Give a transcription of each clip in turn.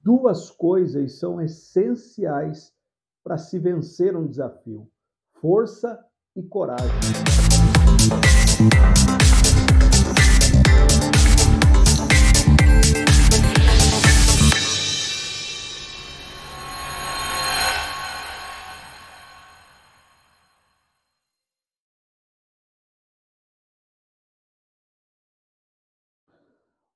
Duas coisas são essenciais para se vencer um desafio: força e coragem.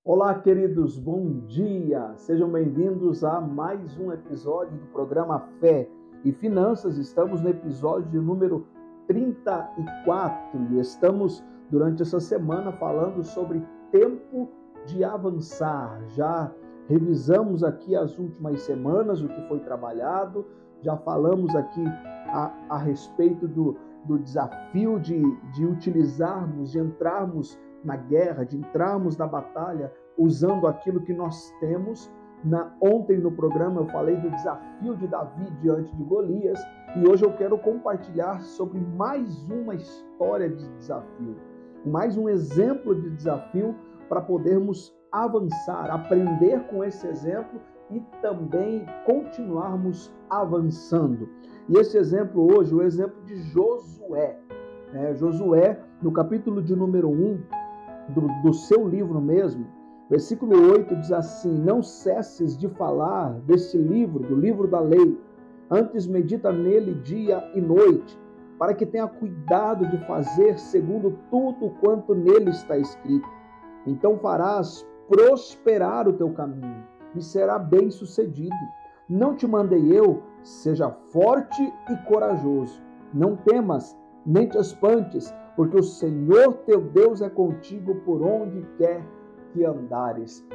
Olá, queridos, bom dia! Sejam bem-vindos a mais um episódio do programa Fé e Finanças. Estamos no episódio de número 34 e estamos, durante essa semana, falando sobre tempo de avançar. Já revisamos aqui as últimas semanas, o que foi trabalhado, já falamos aqui a respeito do desafio de utilizarmos, de entrarmos na guerra, de entrarmos na batalha usando aquilo que nós temos. Ontem no programa eu falei do desafio de Davi diante de Golias e hoje eu quero compartilhar sobre mais uma história de desafio, mais um exemplo de desafio para podermos avançar, aprender com esse exemplo e também continuarmos avançando. E esse exemplo hoje, o exemplo de Josué. Josué, no capítulo de número 1, do seu livro mesmo, versículo 8 diz assim: não cesses de falar desse livro, do livro da lei, antes medita nele dia e noite, para que tenha cuidado de fazer segundo tudo quanto nele está escrito. Então farás prosperar o teu caminho e será bem sucedido. Não te mandei eu? Seja forte e corajoso. Não temas, nem te espantes, porque o Senhor teu Deus é contigo por onde quer que andares.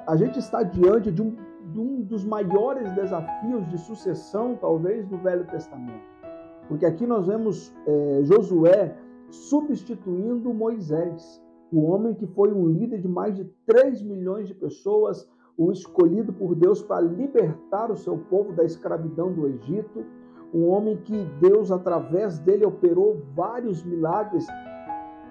A gente está diante de um dos maiores desafios de sucessão, talvez, do Velho Testamento. Porque aqui nós vemos Josué substituindo Moisés, o homem que foi um líder de mais de 3 milhões de pessoas, o escolhido por Deus para libertar o seu povo da escravidão do Egito, um homem que Deus, através dele, operou vários milagres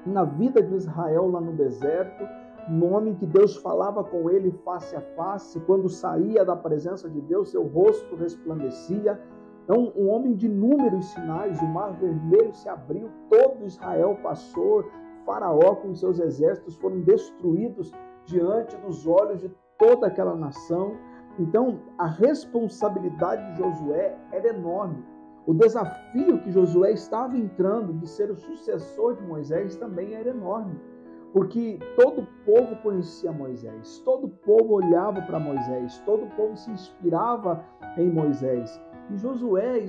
na vida de Israel lá no deserto, um homem que Deus falava com ele face a face, quando saía da presença de Deus, seu rosto resplandecia. Então, um homem de inúmeros sinais, o mar vermelho se abriu, todo Israel passou, Faraó com seus exércitos foram destruídos diante dos olhos de toda aquela nação. Então, a responsabilidade de Josué era enorme. O desafio que Josué estava entrando de ser o sucessor de Moisés também era enorme, porque todo o povo conhecia Moisés, todo o povo olhava para Moisés, todo o povo se inspirava em Moisés. E Josué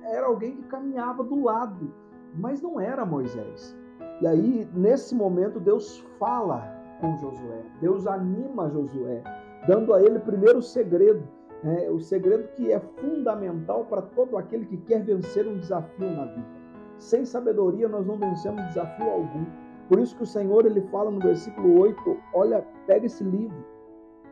era alguém que caminhava do lado, mas não era Moisés. E aí, nesse momento, Deus fala com Josué, Deus anima Josué, dando a ele primeiro o segredo que é fundamental para todo aquele que quer vencer um desafio na vida. Sem sabedoria nós não vencemos desafio algum. Por isso que o Senhor, ele fala no versículo 8, olha, pega esse livro,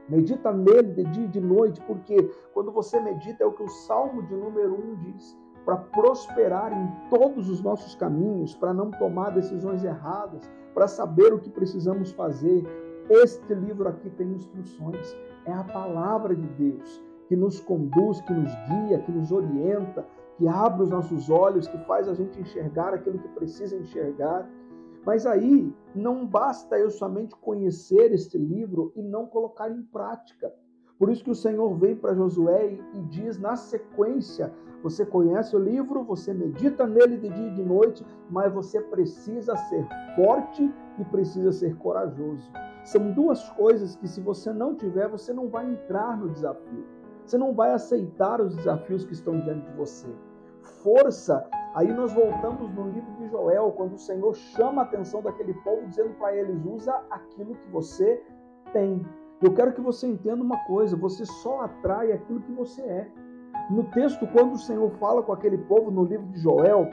medita nele de dia e de noite, porque quando você medita, é o que o Salmo de número 1 diz, para prosperar em todos os nossos caminhos, para não tomar decisões erradas, para saber o que precisamos fazer. Este livro aqui tem instruções, é a palavra de Deus, que nos conduz, que nos guia, que nos orienta, que abre os nossos olhos, que faz a gente enxergar aquilo que precisa enxergar. Mas aí não basta eu somente conhecer este livro e não colocar em prática. Por isso que o Senhor vem para Josué e diz na sequência: você conhece o livro, você medita nele de dia e de noite, mas você precisa ser forte e precisa ser corajoso. São duas coisas que, se você não tiver, você não vai entrar no desafio. Você não vai aceitar os desafios que estão diante de você. Força, aí nós voltamos no livro de Joel, quando o Senhor chama a atenção daquele povo, dizendo para eles: usa aquilo que você tem. Eu quero que você entenda uma coisa: você só atrai aquilo que você é. No texto, quando o Senhor fala com aquele povo no livro de Joel,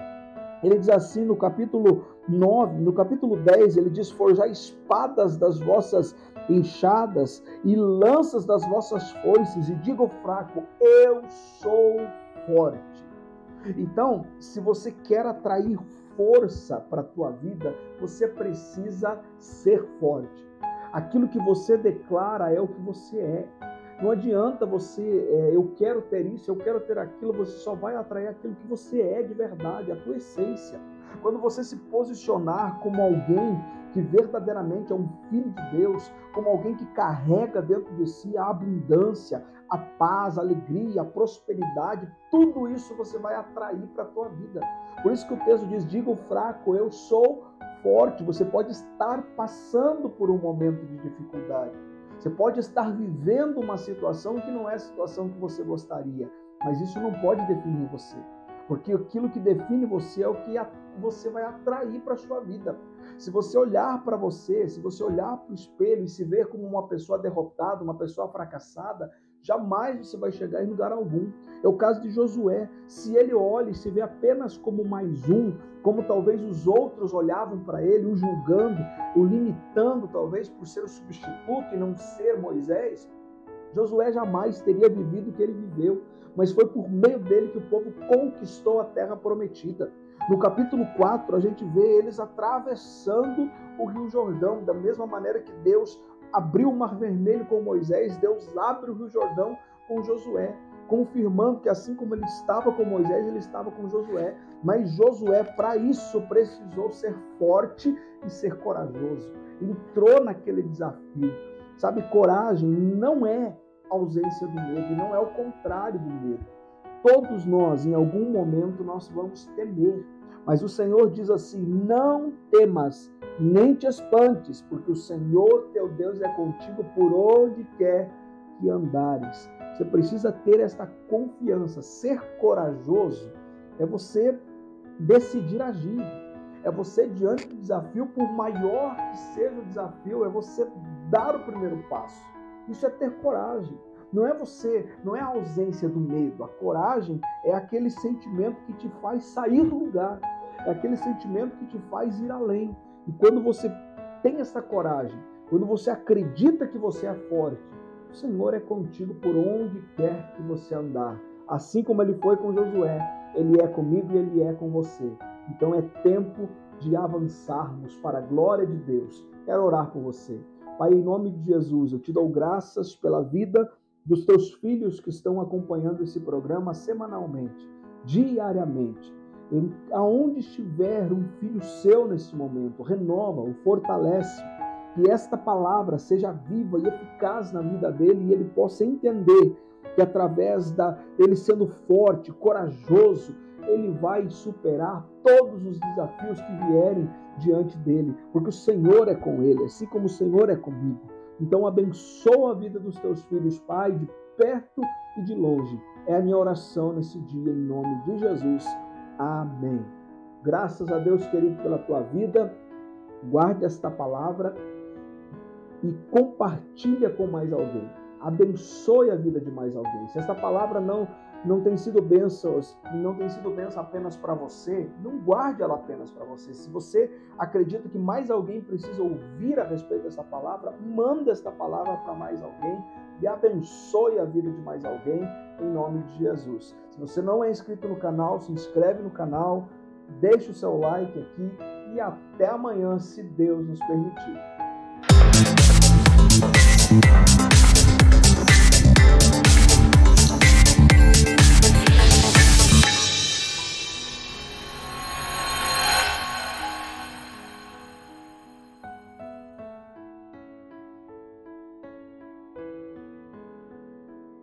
ele diz assim no capítulo 9, no capítulo 10, ele diz: forjai espadas das vossas enxadas e lanças das vossas foices, e diga ao fraco: eu sou forte. Então, se você quer atrair força para a tua vida, você precisa ser forte. Aquilo que você declara é o que você é. Não adianta você, eu quero ter isso, eu quero ter aquilo, você só vai atrair aquilo que você é de verdade, a tua essência. Quando você se posicionar como alguém que verdadeiramente é um filho de Deus, como alguém que carrega dentro de si a abundância, a paz, a alegria, a prosperidade, tudo isso você vai atrair para a tua vida. Por isso que o texto diz, diga o fraco, eu sou forte. Você pode estar passando por um momento de dificuldade. Você pode estar vivendo uma situação que não é a situação que você gostaria, mas isso não pode definir você. Porque aquilo que define você é o que você vai atrair para a sua vida. Se você olhar para você, se você olhar para o espelho e se ver como uma pessoa derrotada, uma pessoa fracassada, jamais você vai chegar em lugar algum. É o caso de Josué. Se ele olha e se vê apenas como mais um, como talvez os outros olhavam para ele, o julgando, o limitando talvez por ser o substituto e não ser Moisés, Josué jamais teria vivido o que ele viveu, mas foi por meio dele que o povo conquistou a terra prometida. No capítulo 4, a gente vê eles atravessando o Rio Jordão, da mesma maneira que Deus abriu o Mar Vermelho com Moisés, Deus abre o Rio Jordão com Josué, confirmando que assim como ele estava com Moisés, ele estava com Josué. Mas Josué, para isso, precisou ser forte e ser corajoso. Entrou naquele desafio. Sabe, coragem não é ausência do medo, e não é o contrário do medo. Todos nós, em algum momento, nós vamos temer. Mas o Senhor diz assim, não temas, nem te espantes, porque o Senhor teu Deus é contigo por onde quer que andares. Você precisa ter esta confiança. Ser corajoso é você decidir agir. É você, diante do desafio, por maior que seja o desafio, é você dar o primeiro passo. Isso é ter coragem. Não é a ausência do medo. A coragem é aquele sentimento que te faz sair do lugar. É aquele sentimento que te faz ir além. E quando você tem essa coragem, quando você acredita que você é forte, o Senhor é contigo por onde quer que você andar. Assim como Ele foi com Josué, Ele é comigo e Ele é com você. Então é tempo de avançarmos para a glória de Deus. Quero orar por você. Pai, em nome de Jesus, eu te dou graças pela vida dos teus filhos que estão acompanhando esse programa semanalmente, diariamente. Aonde estiver um filho seu nesse momento, renova-o, fortalece, que esta palavra seja viva e eficaz na vida dele e ele possa entender que através dele sendo forte, corajoso, ele vai superar todos os desafios que vierem diante dele, porque o Senhor é com ele, assim como o Senhor é comigo. Então abençoa a vida dos teus filhos, Pai, de perto e de longe. É a minha oração nesse dia, em nome de Jesus. Amém. Graças a Deus, querido, pela tua vida. Guarde esta palavra e compartilha com mais alguém. Abençoe a vida de mais alguém. Se esta palavra não tem sido bênção apenas para você, não guarde ela apenas para você. Se você acredita que mais alguém precisa ouvir a respeito dessa palavra, manda esta palavra para mais alguém e abençoe a vida de mais alguém em nome de Jesus. Se você não é inscrito no canal, se inscreve no canal, deixe o seu like aqui e até amanhã, se Deus nos permitir.